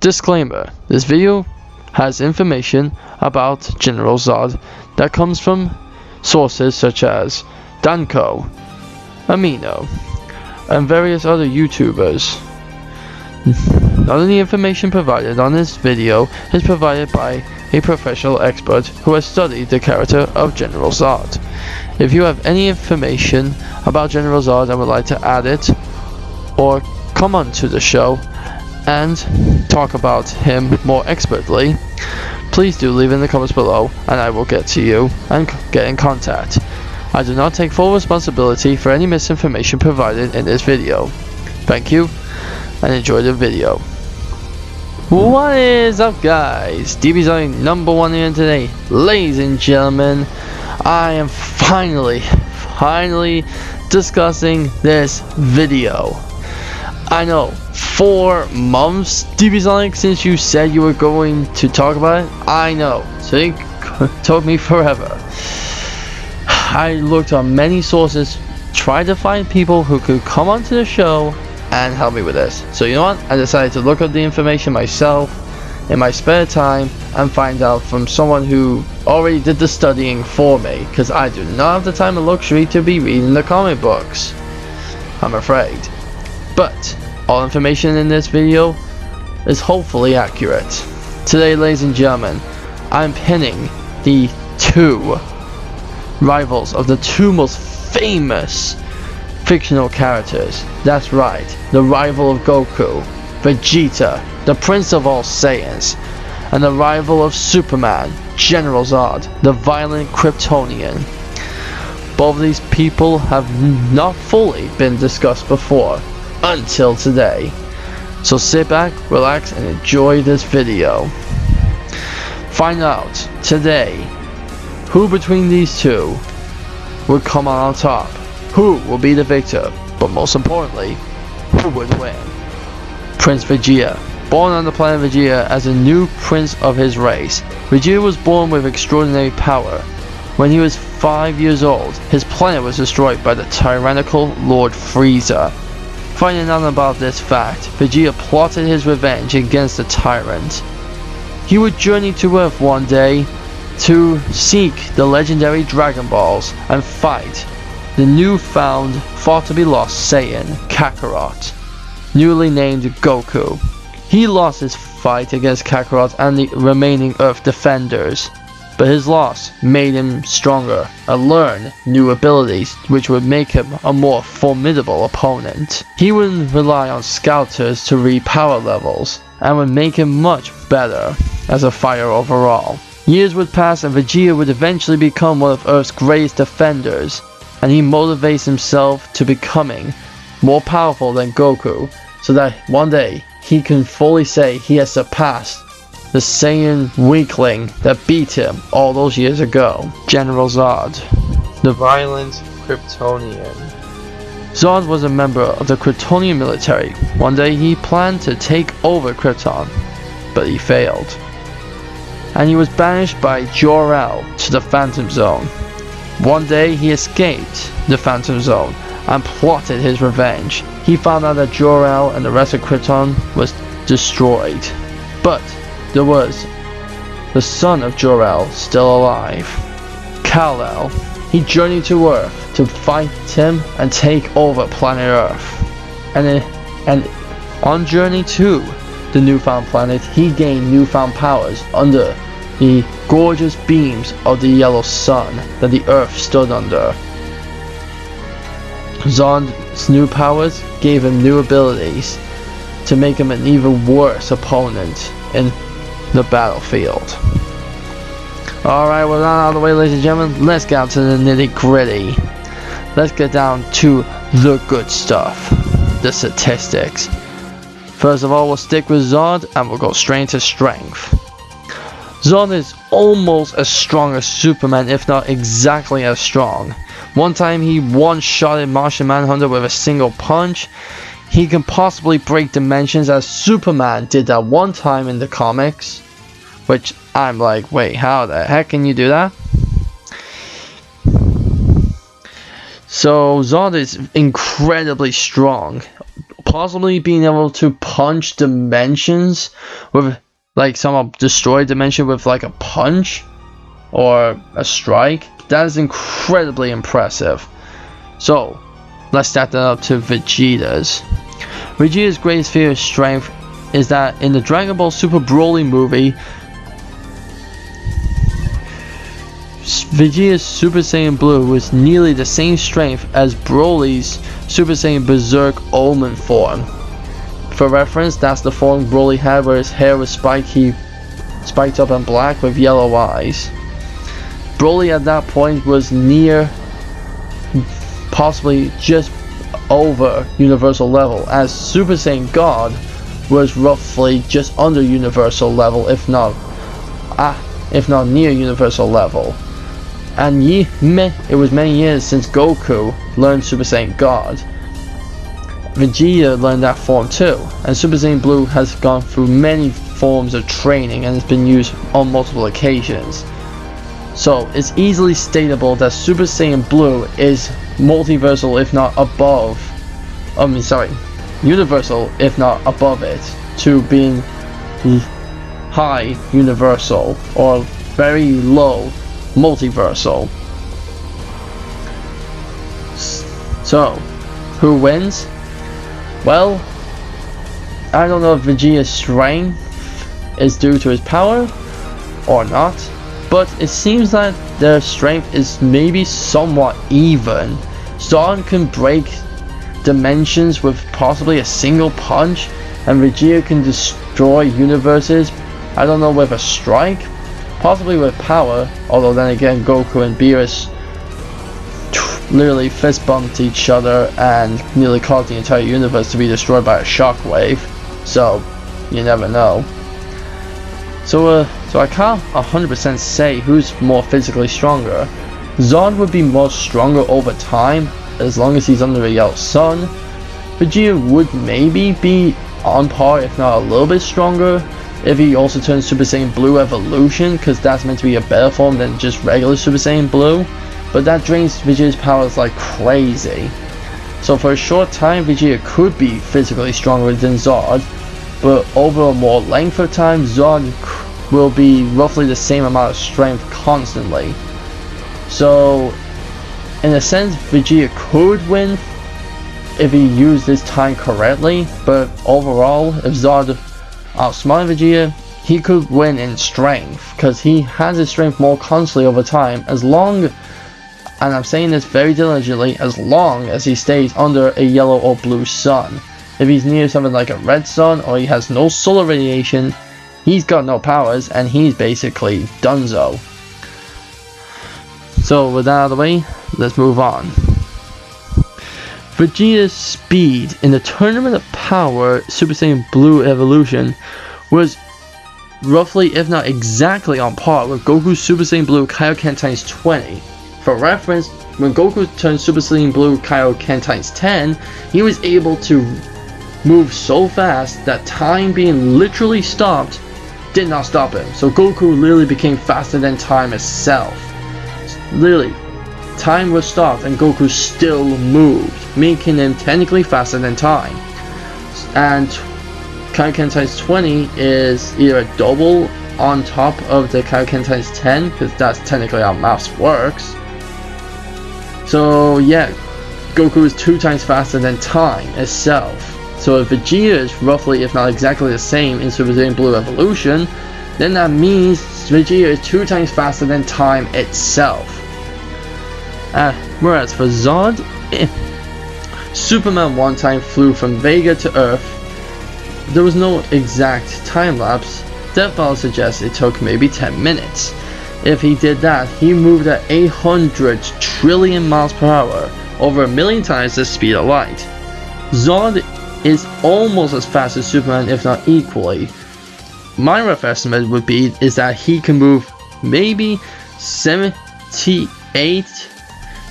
Disclaimer: this video has information about General Zod that comes from sources such as Danko, Amino, and various other YouTubers. None of the information provided on this video is provided by a professional expert who has studied the character of General Zod. If you have any information about General Zod and would like to add it, or come on to the show and talk about him more expertly, please do leave in the comments below and I will get to you and get in contact. I do not take full responsibility for any misinformation provided in this video. Thank you and enjoy the video. What is up, guys? DBZone #1 here today. Ladies and gentlemen, I am finally discussing this video. I know, 4 months, DBZonic, since you said you were going to talk about it. I know, so it took me forever. I looked on many sources, tried to find people who could come onto the show and help me with this. So you know what? I decided to look up the information myself in my spare time and find out from someone who already did the studying for me, because I do not have the time and luxury to be reading the comic books, I'm afraid. But all information in this video is hopefully accurate. Today, ladies and gentlemen, I'm pinning the 2 rivals of the 2 most famous fictional characters. That's right, the rival of Goku, Vegeta, the Prince of all Saiyans, and the rival of Superman, General Zod, the violent Kryptonian. Both of these people have not fully been discussed before until today. So sit back, relax, and enjoy this video. Find out today who between these 2 would come out on top, who will be the victor, but most importantly, who would win. Prince Vegeta. Born on the planet Vegeta as a new prince of his race, Vegeta was born with extraordinary power. When he was 5 years old, his planet was destroyed by the tyrannical Lord Frieza. Finding out about this fact, Vegeta plotted his revenge against the tyrant. He would journey to Earth one day to seek the legendary Dragon Balls and fight the newfound, thought to be lost Saiyan, Kakarot, newly named Goku. He lost his fight against Kakarot and the remaining Earth defenders, but his loss made him stronger and learn new abilities which would make him a more formidable opponent. He would rely on scouters to read power levels and would make him much better as a fighter overall. Years would pass and Vegeta would eventually become one of Earth's greatest defenders, and he motivates himself to becoming more powerful than Goku, so that one day he can fully say he has surpassed the Saiyan weakling that beat him all those years ago. General Zod, the violent Kryptonian. Zod was a member of the Kryptonian military. One day he planned to take over Krypton, but he failed, and he was banished by Jor-El to the Phantom Zone. One day he escaped the Phantom Zone and plotted his revenge. He found out that Jor-El and the rest of Krypton was destroyed, but there was the son of Jor-El still alive, Kal-El. He journeyed to Earth to fight him and take over planet Earth. And on journey to the newfound planet, he gained newfound powers under the gorgeous beams of the yellow sun that the Earth stood under. Zod's new powers gave him new abilities to make him an even worse opponent in the battlefield. Alright, with that out of the way, ladies and gentlemen, let's get out to the nitty gritty. Let's get down to the good stuff, the statistics. First of all, we'll stick with Zod and we'll go straight into strength. Zod is almost as strong as Superman, if not exactly as strong. One time he one-shotted Martian Manhunter with a single punch. He can possibly break dimensions as Superman did that one time in the comics, which I'm like, wait, how the heck can you do that? So Zod is incredibly strong. possibly being able to punch dimensions with, like, somehow destroy dimension with like a punch or a strike. That is incredibly impressive. So let's stack that up to Vegeta's. Vegeta's greatest fear of strength is that in the Dragon Ball Super Broly movie, Vegeta's Super Saiyan Blue was nearly the same strength as Broly's Super Saiyan Berserk Omen form. For reference, that's the form Broly had where his hair was spiked up and black with yellow eyes. Broly at that point was near, possibly just over universal level, as Super Saiyan God was roughly just under universal level, if not near universal level. And it was many years since Goku learned Super Saiyan God. Vegeta learned that form too, and Super Saiyan Blue has gone through many forms of training and has been used on multiple occasions. So it's easily stateable that Super Saiyan Blue is multiversal if not above, universal if not above it, to being high universal or very low multiversal. So, who wins? Well, I don't know if Vegeta's strength is due to his power or not, but it seems that their strength is maybe somewhat even. Zod can break dimensions with possibly a single punch, and Vegeta can destroy universes, I don't know, with a strike, possibly with power, although then again Goku and Beerus literally fist bumped each other and nearly caused the entire universe to be destroyed by a shockwave, so you never know. So I can't 100% say who's more physically stronger. Zod would be more stronger over time, as long as he's under a yellow sun. Vegeta would maybe be on par, if not a little bit stronger, if he also turns Super Saiyan Blue Evolution, because that's meant to be a better form than just regular Super Saiyan Blue. But that drains Vegeta's powers like crazy. So for a short time, Vegeta could be physically stronger than Zod, but over a more length of time, Zod will be roughly the same amount of strength constantly. So in a sense, Vegeta could win if he used his time correctly, but overall, if Zod outsmarted Vegeta, he could win in strength, because he has his strength more constantly over time, as long, and I'm saying this very diligently, as long as he stays under a yellow or blue sun. If he's near something like a red sun, or he has no solar radiation, he's got no powers, and he's basically donezo. So with that out of the way, let's move on. Vegeta's speed in the Tournament of Power Super Saiyan Blue Evolution was roughly, if not exactly, on par with Goku's Super Saiyan Blue Kaioken times 20. For reference, when Goku turned Super Saiyan Blue Kaioken times 10, he was able to move so fast that time being literally stopped did not stop him. So Goku literally became faster than time itself. Literally, time was stopped and Goku still moved, making him technically faster than time. And Kaioken times 20 is either a double on top of the Kaioken times 10, because that's technically how maths works. So yeah, Goku is 2 times faster than time itself. So if Vegeta is roughly, if not exactly the same in Super Saiyan Blue Evolution, then that means Vegeta is 2 times faster than time itself. Whereas for Zod, Superman one time flew from Vega to Earth. There was no exact time lapse. Redbubble suggests it took maybe 10 minutes. If he did that, he moved at 800 trillion miles per hour, over 1 million times the speed of light. Zod is almost as fast as Superman, if not equally. My rough estimate would be is that he can move maybe 780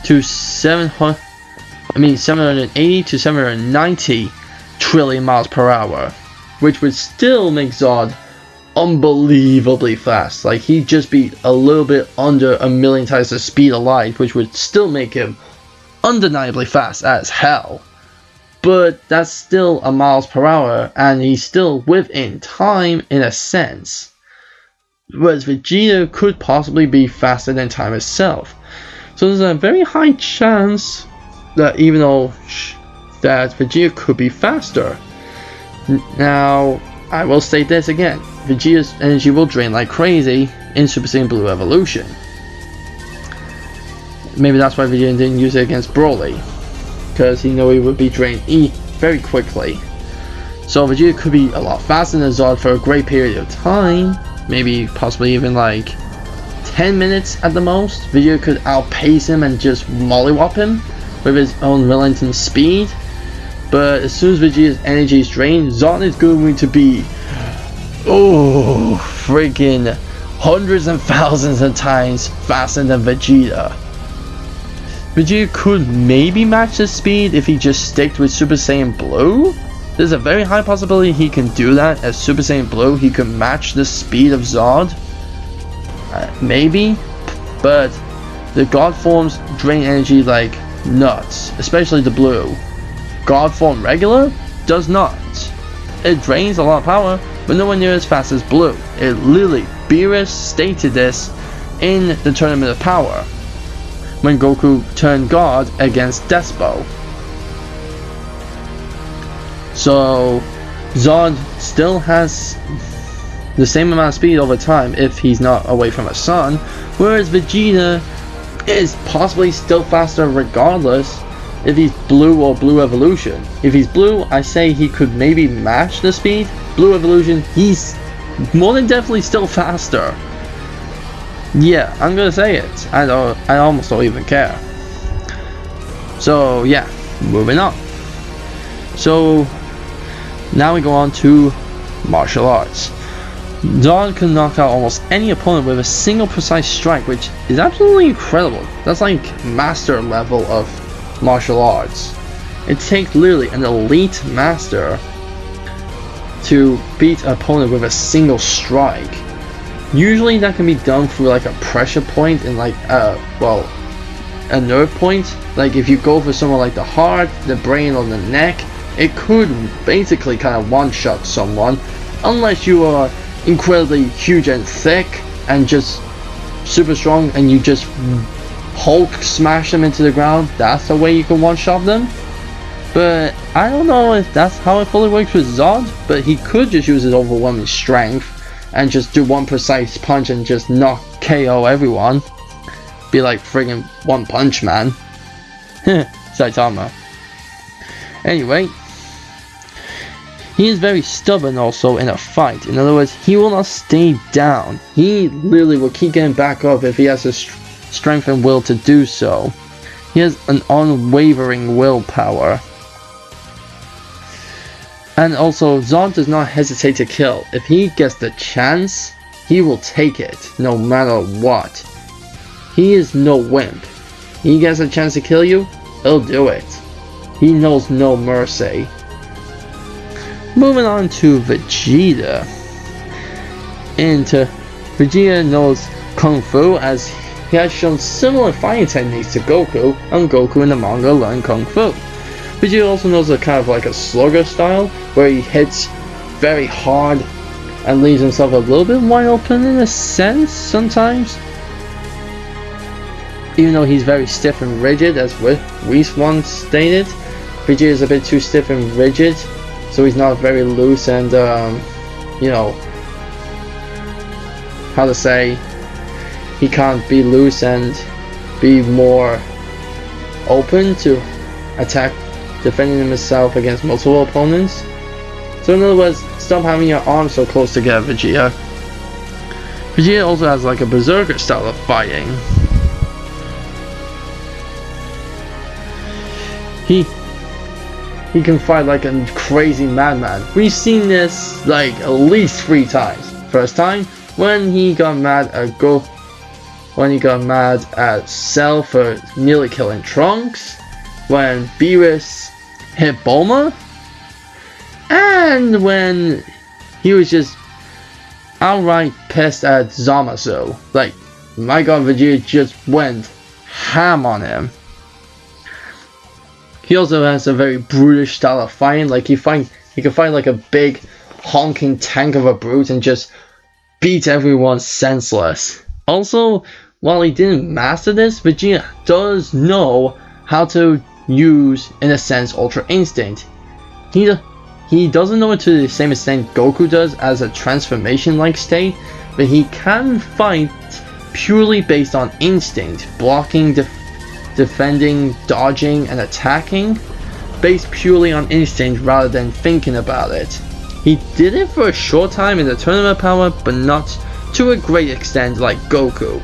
to 790 trillion miles per hour, which would still make Zod unbelievably fast. Like, he'd just be a little bit under 1 million times the speed of light, which would still make him undeniably fast as hell. but that's still a miles per hour, and he's still within time in a sense. Whereas Vegeta could possibly be faster than time itself. So there's a very high chance that even though that Vegeta could be faster. Now, I will state this again. Vegeta's energy will drain like crazy in Super Saiyan Blue Evolution. Maybe that's why Vegeta didn't use it against Broly, because he knew he would be drained very quickly. So Vegeta could be a lot faster than Zod for a great period of time. Maybe possibly even like 10 minutes at the most. Vegeta could outpace him and just mollywop him with his own relentless speed. But as soon as Vegeta's energy is drained, Zod is going to be freaking hundreds and thousands of times faster than Vegeta. Vegeta could maybe match his speed if he just sticked with Super Saiyan Blue. There's a very high possibility he can do that. As Super Saiyan Blue, he could match the speed of Zod. Maybe, but the God forms drain energy like nuts, especially the Blue. God form regular does not. It drains a lot of power, but nowhere near as fast as Blue. It literally, Beerus stated this in the Tournament of Power, when Goku turned God against Despo. So Zod still has the same amount of speed over time if he's not away from a sun, whereas Vegeta is possibly still faster regardless if he's Blue or Blue Evolution. If he's Blue, I say he could maybe match the speed. Blue Evolution, he's more than definitely still faster. Yeah, I'm gonna say it. I almost don't even care. So yeah, moving on. So now we go on to martial arts. Zod can knock out almost any opponent with a single precise strike, which is absolutely incredible. That's like master level of martial arts. It takes literally an elite master to beat an opponent with a single strike. Usually that can be done through like a pressure point and like a nerve point. Like if you go for someone like the heart, the brain, or the neck, it could basically kind of one-shot someone, unless you are incredibly huge and thick and just super strong and you just Hulk smash them into the ground. That's the way you can one-shot them. But I don't know if that's how it fully works with Zod, but he could just use his overwhelming strength and just do one precise punch and just knock KO everyone. Be like friggin' One Punch Man. Saitama. Anyway, he is very stubborn also in a fight. In other words, he will not stay down. He literally will keep getting back up if he has the strength and will to do so. He has an unwavering willpower. And also, Zod does not hesitate to kill. If he gets the chance, he will take it, no matter what. He is no wimp. He gets a chance to kill you, he'll do it. He knows no mercy. Moving on to Vegeta. Vegeta knows Kung Fu, as he has shown similar fighting techniques to Goku, and Goku in the manga learned Kung Fu. Vegeta also knows a kind of like a slugger style, where he hits very hard and leaves himself a little bit wide open in a sense sometimes. Even though he's very stiff and rigid, as Whis once stated, Vegeta is a bit too stiff and rigid, so he's not very loose and, you know, how to say, he can't be loose and be more open to attack, defending himself against multiple opponents. So in other words, stop having your arms so close together, Vegeta. Vegeta also has like a berserker style of fighting. He can fight like a crazy madman. We've seen this like at least 3 times. First time when he got mad at Cell for nearly killing Trunks, when Beerus hit Bulma, and when he was just outright pissed at Zamasu. Like, my god, Vegeta just went ham on him. He also has a very brutish style of fighting. Like he can fight like a big honking tank of a brute and just beat everyone senseless. Also, while he didn't master this, Vegeta does know how to use, in a sense, Ultra Instinct. He doesn't know it to the same extent Goku does as a transformation-like state, but he can fight purely based on instinct, blocking, defending, dodging, and attacking, based purely on instinct rather than thinking about it. He did it for a short time in the tournament power, but not to a great extent like Goku.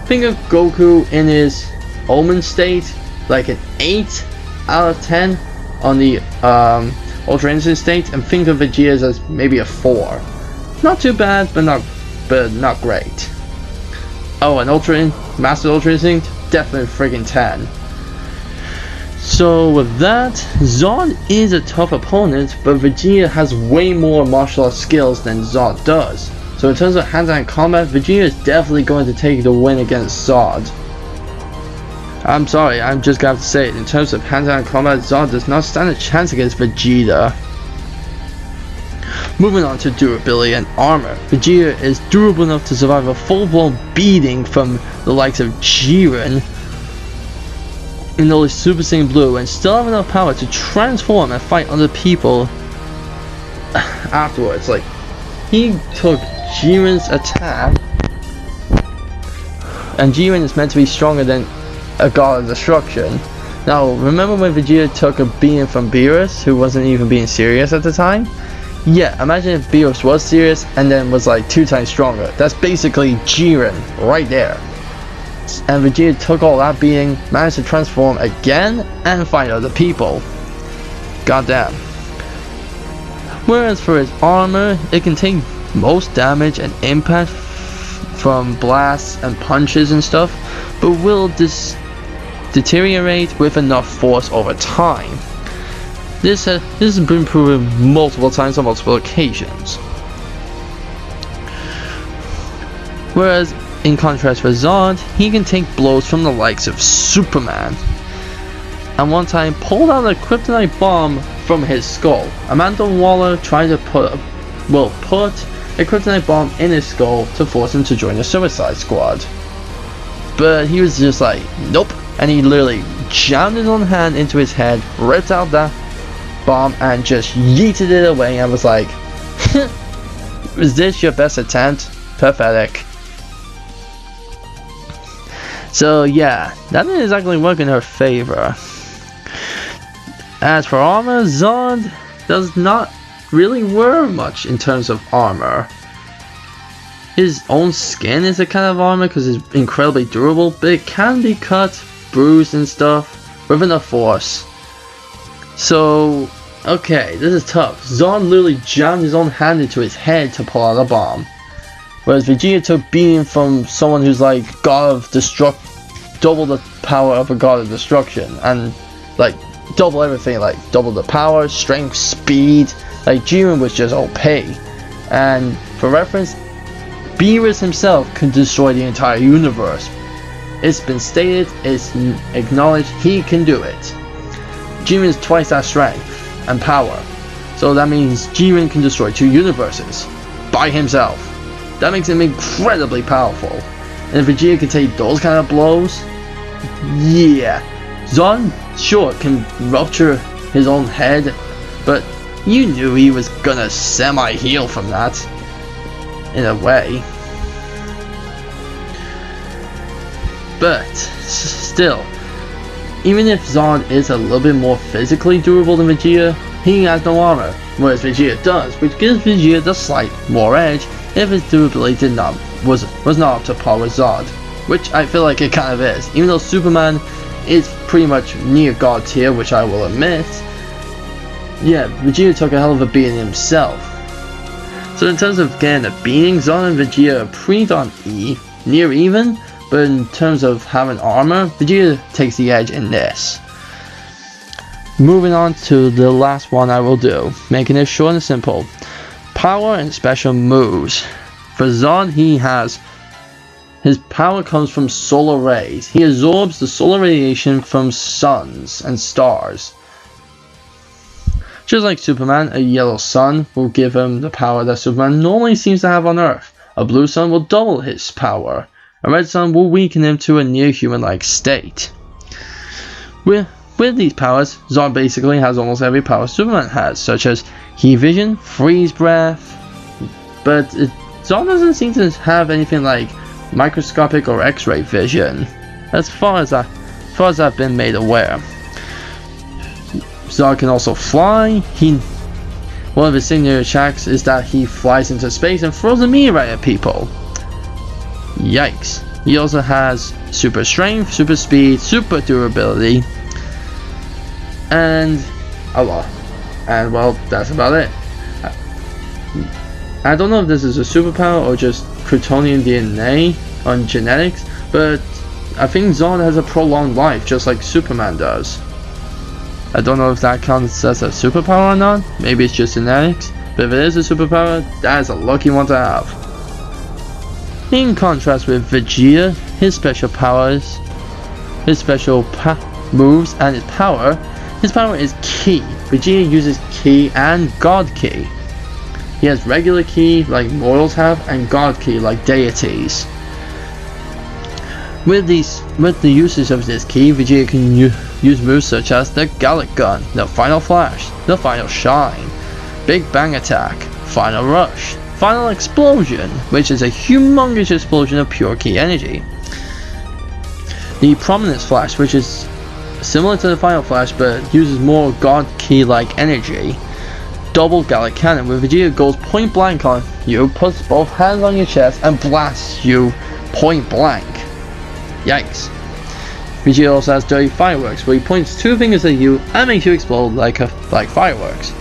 Think of Goku in his Omen state, like an 8 out of 10 on the Ultra Instinct state, and think of Vegeta as maybe a 4. Not too bad, but not great. Oh, and Master Ultra Instinct, definitely friggin' 10. So with that, Zod is a tough opponent, but Vegeta has way more martial arts skills than Zod does. So in terms of hand-to-hand combat, Vegeta is definitely going to take the win against Zod. I'm sorry, I'm just gonna have to say it. In terms of hand-to-hand combat, Zod does not stand a chance against Vegeta. Moving on to durability and armor. Vegeta is durable enough to survive a full-blown beating from the likes of Jiren in the Super Saiyan Blue, and still have enough power to transform and fight other people afterwards. Like, he took Jiren's attack, and Jiren is meant to be stronger than a god of destruction. Now, remember when Vegeta took a beating from Beerus, who wasn't even being serious at the time? Yeah, imagine if Beerus was serious and then was like 2 times stronger. That's basically Jiren right there. And Vegeta took all that beating, managed to transform again and fight other people. Goddamn. Whereas for his armor, it can take most damage and impact from blasts and punches and stuff, but will deteriorate with enough force over time. This has been proven multiple times on multiple occasions. Whereas in contrast with Zod, he can take blows from the likes of Superman, and one time pulled out a kryptonite bomb from his skull. Amanda Waller tried to put a kryptonite bomb in his skull to force him to join the Suicide Squad, but he was just like, nope, and he literally jammed his own hand into his head, ripped out that bomb and just yeeted it away, and was like, was this your best attempt? Pathetic. So yeah, that didn't exactly work in her favor. As for armor, Zod does not really wear much in terms of armor. His own skin is a kind of armor because it's incredibly durable, but it can be cut, bruised and stuff with enough force. So, okay, this is tough. Zod literally jammed his own hand into his head to pull out a bomb, whereas Vegeta took beating from someone who's like double the power of a god of destruction, and like double everything, like double the power, strength, speed. Like Jiren was just OP. And for reference, Beerus himself can destroy the entire universe. It's been stated, it's acknowledged, he can do it. Jiren is twice that strength and power, so that means Jiren can destroy 2 universes by himself. That makes him incredibly powerful. And if Vegeta can take those kind of blows, yeah, Zod sure can rupture his own head, but you knew he was gonna semi-heal from that, in a way. But still, even if Zod is a little bit more physically durable than Vegeta, he has no armor, whereas Vegeta does, which gives Vegeta the slight more edge if his durability was not up to par with Zod, which I feel like it kind of is. Even though Superman is pretty much near God tier, which I will admit, yeah, Vegeta took a hell of a beating himself. So in terms of getting a beating, Zod and Vegeta are pretty darn near even, but in terms of having armor, Vegeta takes the edge in this. Moving on to the last one I will do, making it short and simple. Power and special moves. For Zod, he has His power comes from solar rays. He absorbs the solar radiation from suns and stars. Just like Superman, a yellow sun will give him the power that Superman normally seems to have on Earth. A blue sun will double his power. A red sun will weaken him to a near human-like state. With these powers, Zod basically has almost every power Superman has, such as heat vision, freeze breath, but Zod doesn't seem to have anything like microscopic or X-ray vision, as far as I've been made aware. Zod can also fly. One of his signature attacks is that he flies into space and throws a meteorite at people. Yikes. He also has super strength, super speed, super durability, and a lot. And well, that's about it. I don't know if this is a superpower or just Kryptonian DNA on genetics, but I think Zod has a prolonged life just like Superman does. I don't know if that counts as a superpower or not. Maybe it's just genetics, but if it is a superpower, that is a lucky one to have. In contrast with Vegeta, his special powers, his special moves, and his power is Ki. Vegeta uses Ki and God Ki. He has regular Ki like mortals have, and God Ki like deities. With the usage of this Ki, Vegeta can use moves such as the Gallic Gun, the Final Flash, the Final Shine, Big Bang Attack, Final Rush, Final Explosion, which is a humongous explosion of pure Ki energy, the Prominence Flash, which is similar to the Final Flash but uses more God Ki like energy, Double Gallic Cannon, where Vegeta goes point blank on you, puts both hands on your chest, and blasts you point blank. Yikes. Vegeta also has Dirty Fireworks, where he points two fingers at you and makes you explode like fireworks.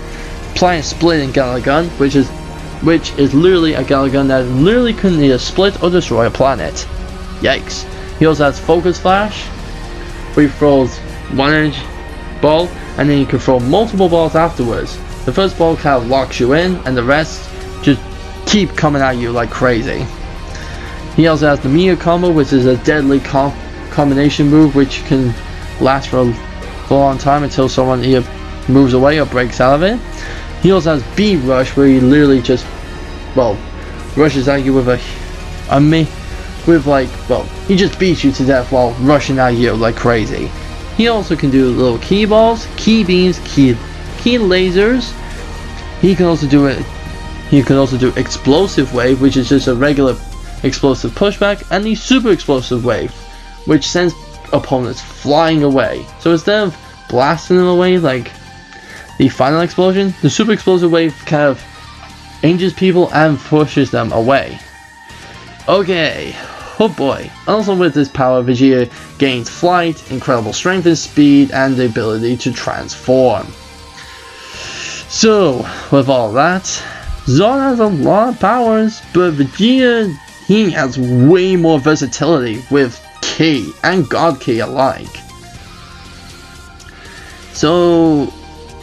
Planet Splitting Gallic Gun, which is literally a Gallic Gun that literally can either split or destroy a planet. Yikes. He also has Focus Flash, where he throws one energy ball and then you can throw multiple balls afterwards. The first ball kind of locks you in and the rest just keep coming at you like crazy. He also has the Mia combo, which is a deadly combination move which can last for a long time until someone either moves away or breaks out of it. He also has Beat Rush, where he literally just, rushes at you with he just beats you to death while rushing at you like crazy. He also can do little Ki balls, Ki beams, Ki lasers. He can also do Explosive Wave, which is just a regular explosive pushback, and the Super Explosive Wave, which sends opponents flying away. So instead of blasting them away like the Final Explosion, the Super Explosive Wave kind of injures people and pushes them away. Okay, oh boy. Also with this power, Vegeta gains flight, incredible strength and speed, and the ability to transform. So, with all that, Zod has a lot of powers, but Vegeta, he has way more versatility with Ki and God Ki alike. So,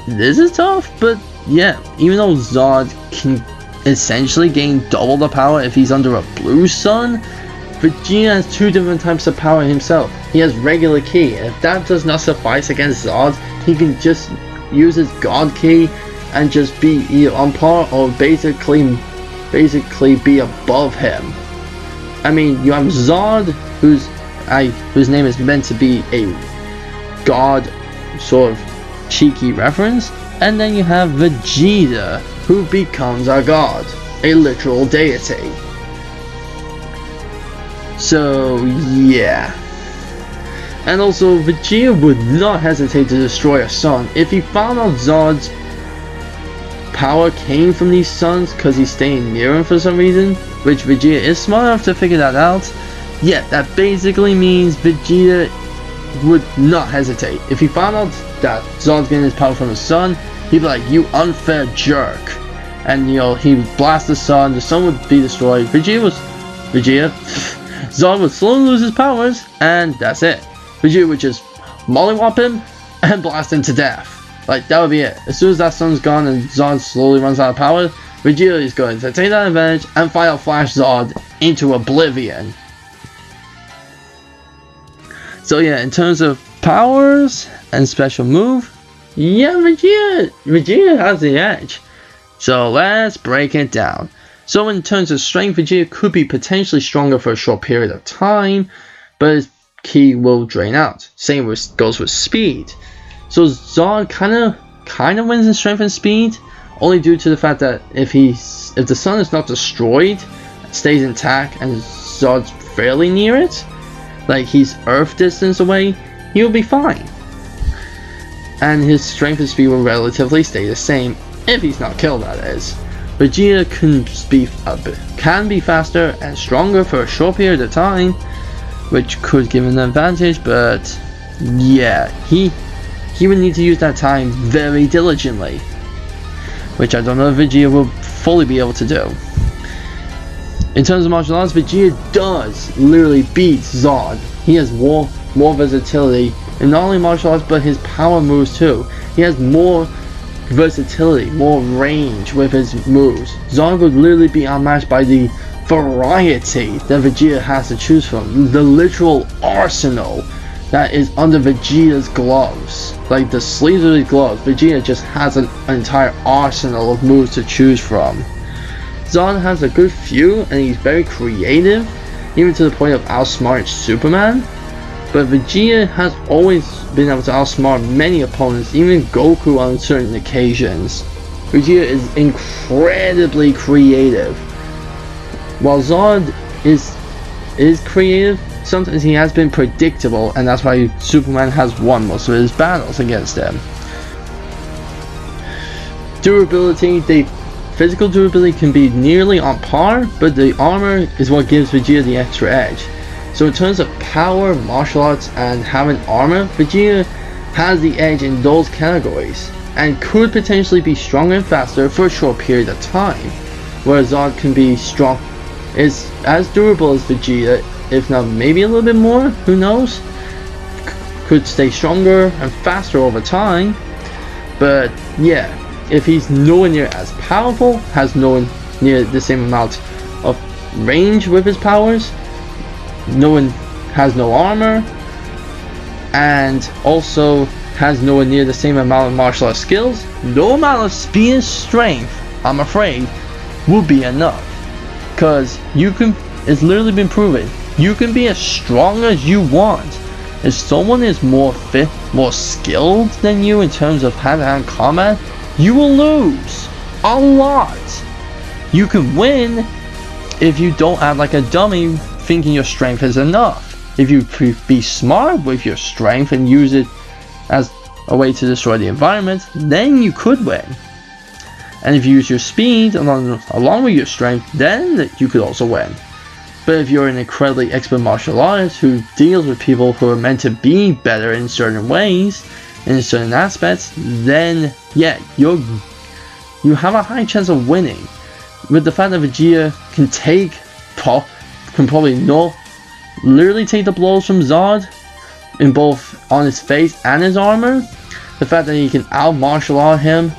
this is tough, but yeah, even though Zod can essentially gain double the power if he's under a blue sun, Vegeta has two different types of power himself. He has regular Ki, and if that does not suffice against Zod, he can just use his God Ki and just be either on par or basically be above him. I mean, you have Zod, whose name is meant to be a god sort of cheeky reference, and then you have Vegeta, who becomes a god, a literal deity. So yeah. And also, Vegeta would not hesitate to destroy a sun if he found out Zod's power came from these suns because he's staying near him for some reason, which Vegeta is smart enough to figure that out. Yeah, that basically means Vegeta would not hesitate. If he found out that Zod's getting his power from the sun, he'd be like, you unfair jerk. And he would blast the sun would be destroyed. Zod would slowly lose his powers, and that's it. Vegeta would just mollywop him and blast him to death. Like, that would be it. As soon as that sun's gone and Zod slowly runs out of power, Vegeta is going to take that advantage and Final Flash Zod into oblivion. So yeah, in terms of powers and special move, yeah, Vegeta has the edge. So let's break it down. So in terms of strength, Vegeta could be potentially stronger for a short period of time, but his ki will drain out. Same goes with speed. So Zod kind of wins in strength and speed, only due to the fact that if the sun is not destroyed, stays intact, and Zod's fairly near it, like he's Earth distance away, he'll be fine. And his strength and speed will relatively stay the same if he's not killed, that is. Vegeta can be faster and stronger for a short period of time, which could give him an advantage, but yeah, he would need to use that time very diligently, which I don't know if Vegeta will fully be able to do. In terms of martial arts, Vegeta does literally beat Zod. He has more versatility in not only martial arts but his power moves too. He has more versatility, more range with his moves. Zod would literally be outmatched by the variety that Vegeta has to choose from. The literal arsenal that is under Vegeta's gloves. Like the sleeves of his gloves, Vegeta just has an entire arsenal of moves to choose from. Zod has a good few and he's very creative, even to the point of outsmarting Superman. But Vegeta has always been able to outsmart many opponents, even Goku on certain occasions. Vegeta is incredibly creative. While Zod is creative, sometimes he has been predictable, and that's why Superman has won most of his battles against him. Durability, physical durability can be nearly on par, but the armor is what gives Vegeta the extra edge. So in terms of power, martial arts, and having armor, Vegeta has the edge in those categories, and could potentially be stronger and faster for a short period of time, whereas Zod can be is as durable as Vegeta, if not maybe a little bit more, who knows, could stay stronger and faster over time. But yeah, if he's nowhere near as powerful, has nowhere near the same amount of range with his powers, has no armor, and also has nowhere near the same amount of martial arts skills, no amount of speed and strength, I'm afraid, will be enough. Cause it's literally been proven, you can be as strong as you want. If someone is more fit, more skilled than you in terms of hand-to-hand combat, you will lose a lot. You can win if you don't act like a dummy thinking your strength is enough. If you be smart with your strength and use it as a way to destroy the environment, then you could win. And if you use your speed along with your strength, then you could also win. But if you're an incredibly expert martial artist who deals with people who are meant to be better in certain ways, in certain aspects, then yeah, you have a high chance of winning. With the fact that Vegeta can probably literally take the blows from Zod, in both on his face and his armor. The fact that he can out martial art him,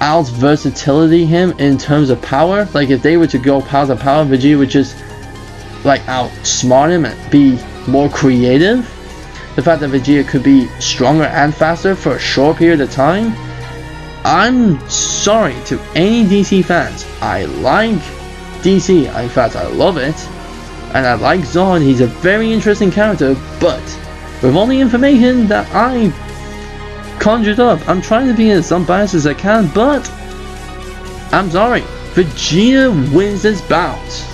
out versatility him in terms of power. Like if they were to go power to power, Vegeta would just like outsmart him and be more creative. The fact that Vegeta could be stronger and faster for a short period of time. I'm sorry to any DC fans. I like DC, in fact I love it, and I like Zod. He's a very interesting character, but with all the information that I conjured up, I'm trying to be as unbiased as I can, but I'm sorry, Vegeta wins this bout.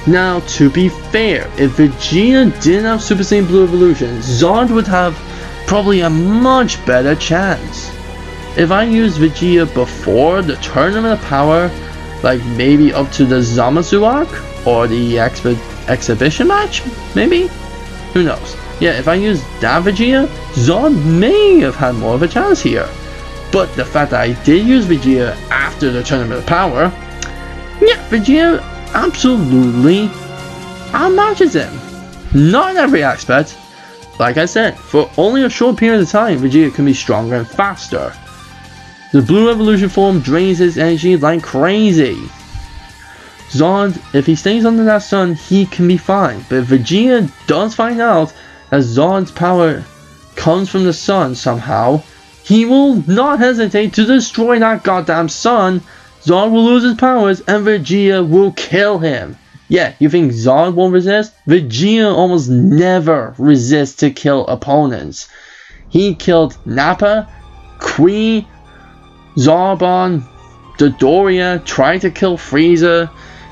Now, to be fair, if Vegeta didn't have Super Saiyan Blue Evolution, Zod would have probably a much better chance. If I used Vegeta before the Tournament of Power, like maybe up to the Zamasu arc, or the exhibition match, maybe? Who knows? Yeah, if I used that Vegeta, Zod may have had more of a chance here. But the fact that I did use Vegeta after the Tournament of Power, yeah, Vegeta absolutely outmatches him. Not in every aspect. Like I said, for only a short period of time, Vegeta can be stronger and faster. The Blue Evolution form drains his energy like crazy. Zod, if he stays under that sun, he can be fine. But if Vegeta does find out that Zod's power comes from the sun somehow, he will not hesitate to destroy that goddamn sun. Zod will lose his powers and Vegeta will kill him. Yeah, you think Zod won't resist? Vegeta almost never resists to kill opponents. He killed Nappa, Qui, Zarbon, Dodoria, tried to kill Frieza,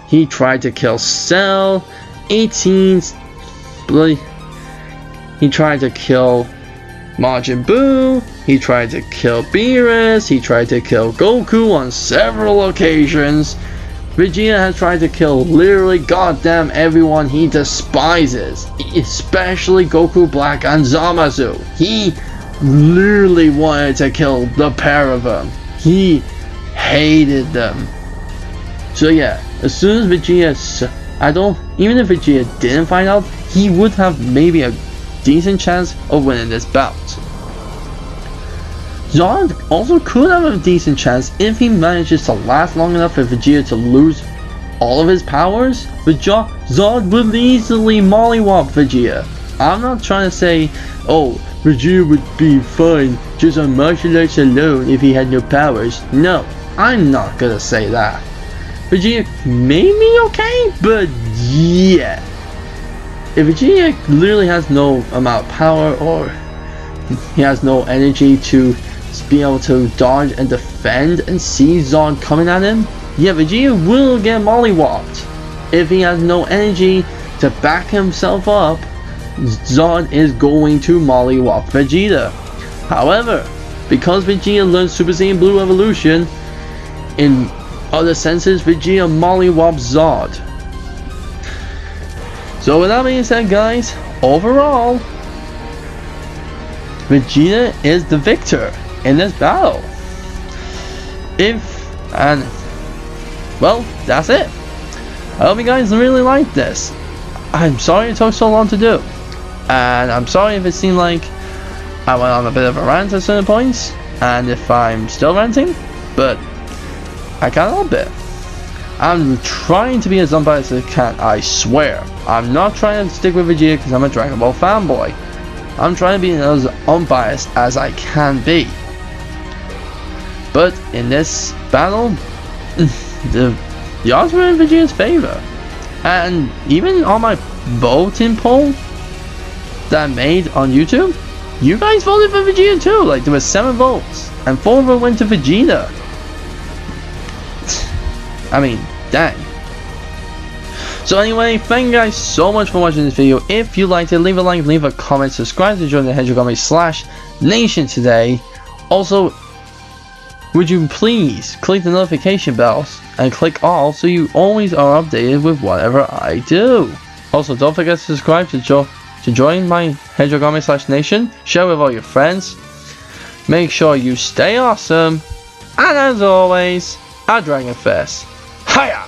he tried to kill Cell, 18's, he tried to kill Majin Buu, he tried to kill Beerus, he tried to kill Goku on several occasions. Vegeta has tried to kill literally goddamn everyone he despises, especially Goku Black and Zamasu. He literally wanted to kill the pair of them. He hated them. So yeah, as soon as Vegeta, even if Vegeta didn't find out, he would have maybe a decent chance of winning this bout. Zod also could have a decent chance if he manages to last long enough for Vegeta to lose all of his powers, but Zod would easily mollywop Vegeta. I'm not trying to say, oh, Vegeta would be fine just on martial arts alone if he had no powers. No, I'm not gonna say that. Vegeta may be okay, but yeah. If Vegeta literally has no amount of power or he has no energy to be able to dodge and defend and see Zod coming at him, yeah, Vegeta will get mollywopped. If he has no energy to back himself up, Zod is going to mollywop Vegeta. However, because Vegeta learned Super Saiyan Blue Evolution, in other senses, Vegeta mollywops Zod. So with that being said, guys, overall, Vegeta is the victor in this battle. Well, that's it. I hope you guys really liked this. I'm sorry it took so long to do, and I'm sorry if it seemed like I went on a bit of a rant at certain points, and if I'm still ranting, but I can't help it. I'm trying to be as unbiased as I can, I swear. I'm not trying to stick with Vegeta because I'm a Dragon Ball fanboy. I'm trying to be as unbiased as I can be. But in this battle, the odds were in Vegeta's favor. And even on my voting poll that I made on YouTube, you guys voted for Vegeta too. Like, there were 7 votes, and 4 of them went to Vegeta. I mean, dang. So anyway, thank you guys so much for watching this video. If you liked it, leave a like, leave a comment, subscribe to join the Hedgehog/Nation today. Also, would you please click the notification bells and click all so you always are updated with whatever I do. Also, don't forget to subscribe to join my Hedgehog/Nation. Share with all your friends. Make sure you stay awesome. And as always, our Dragon Fist. Hiya!